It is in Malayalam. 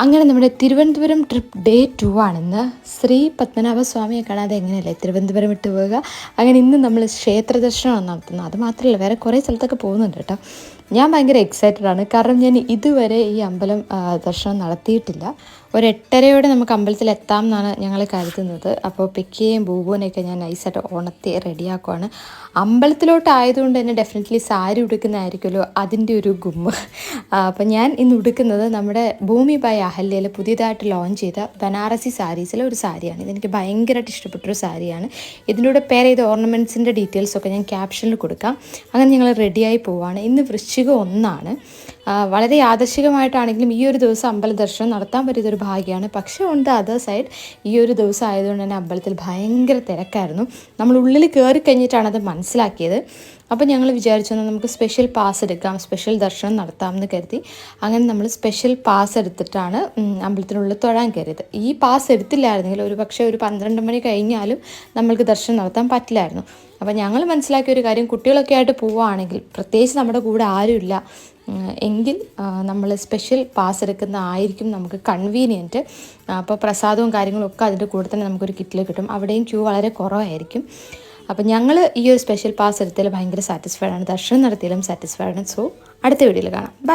അങ്ങനെ നമ്മുടെ തിരുവനന്തപുരം ട്രിപ്പ് ഡേ 2 ആണിന്ന്. ശ്രീ പത്മനാഭസ്വാമിയെ കാണാതെ എങ്ങനെയല്ലേ തിരുവനന്തപുരം വിട്ടു പോവുക. അങ്ങനെ ഇന്ന് നമ്മൾ ക്ഷേത്ര ദർശനമാണ് നടത്തുന്നത്. അത് മാത്രമല്ല വേറെ കുറേ സ്ഥലത്തൊക്കെ പോകുന്നുണ്ട് കേട്ടോ. ഞാൻ ഭയങ്കര എക്സൈറ്റഡ് ആണ്, കാരണം ഞാൻ ഇതുവരെ ഈ അമ്പലം ദർശനം നടത്തിയിട്ടില്ല. ഒരു 8:30 നമുക്ക് അമ്പലത്തിൽ എത്താം എന്നാണ് ഞങ്ങൾ കരുതുന്നത്. അപ്പോൾ പിക്കിയെയും ബൂബുവിനെയൊക്കെ ഞാൻ നൈസായിട്ട് ഉണർത്തി റെഡിയാക്കുവാണ്. അമ്പലത്തിലോട്ടായതുകൊണ്ട് തന്നെ ഡെഫിനറ്റ്ലി സാരി ഉടുക്കുന്നതായിരിക്കുമല്ലോ അതിൻ്റെ ഒരു ഗുമ്മ്. അപ്പം ഞാൻ ഇന്ന് ഉടുക്കുന്നത് നമ്മുടെ ഭൂമി ബൈ അഹല്യയിൽ പുതിയതായിട്ട് ലോഞ്ച് ചെയ്ത ബനാറസി സാരീസിലെ ഒരു സാരിയാണ്. ഇതെനിക്ക് ഭയങ്കരമായിട്ട് ഇഷ്ടപ്പെട്ടൊരു സാരിയാണ്. ഇതിൻ്റെ കൂടെ പേര് ചെയ്ത ഓർണമെൻറ്റ്സിൻ്റെ ഡീറ്റെയിൽസൊക്കെ ഞാൻ ക്യാപ്ഷനിൽ കൊടുക്കാം. അങ്ങനെ ഞങ്ങൾ റെഡിയായി പോവാണ്. ഇന്ന് വൃശ്ചികം 1 വളരെ യാദൃശികമായിട്ടാണെങ്കിലും ഈ ഒരു ദിവസം അമ്പല ദർശനം നടത്താൻ പറ്റിയതൊരു ഭാഗ്യമാണ്. പക്ഷേ ഓൺ ദ അതർ സൈഡ് ഈ ഒരു ദിവസം ആയതുകൊണ്ട് തന്നെ അമ്പലത്തിൽ ഭയങ്കര തിരക്കായിരുന്നു. നമ്മൾ ഉള്ളിൽ കയറി കഴിഞ്ഞിട്ടാണ് അത് മനസ്സിലാക്കിയത്. അപ്പോൾ ഞങ്ങൾ വിചാരിച്ചു നമുക്ക് സ്പെഷ്യൽ പാസ് എടുക്കാം, സ്പെഷ്യൽ ദർശനം നടത്താമെന്ന് കരുതി. അങ്ങനെ നമ്മൾ സ്പെഷ്യൽ പാസ് എടുത്തിട്ടാണ് അമ്പലത്തിനുള്ളിൽ തൊഴാൻ കയറിയത്. ഈ പാസ് എടുത്തില്ലായിരുന്നെങ്കിൽ ഒരു പക്ഷേ ഒരു 12 മണി കഴിഞ്ഞാലും നമ്മൾക്ക് ദർശനം നടത്താൻ പറ്റില്ലായിരുന്നു. അപ്പോൾ ഞങ്ങൾ മനസ്സിലാക്കിയ ഒരു കാര്യം, കുട്ടികളൊക്കെ ആയിട്ട് പോവുകയാണെങ്കിൽ, പ്രത്യേകിച്ച് നമ്മുടെ കൂടെ ആരുമില്ല എങ്കിൽ നമ്മൾ സ്പെഷ്യൽ പാസ് എടുക്കുന്ന ആയിരിക്കും നമുക്ക് കൺവീനിയൻറ്റ്. അപ്പോൾ പ്രസാദവും കാര്യങ്ങളും ഒക്കെ അതിൻ്റെ കൂടെ തന്നെ നമുക്കൊരു കിറ്റിൽ കിട്ടും. അവിടെയും ക്യൂ വളരെ കുറവായിരിക്കും. അപ്പോൾ ഞങ്ങൾ ഈ ഒരു സ്പെഷ്യൽ പാസ് എടുത്തതിൽ ഭയങ്കര സാറ്റിസ്ഫൈഡ് ആണ്, ദർശനം നടത്തിയാലും സാറ്റിസ്ഫൈഡ് ആണ്. സോ അടുത്ത വീഡിയോയിൽ കാണാം. ബൈ.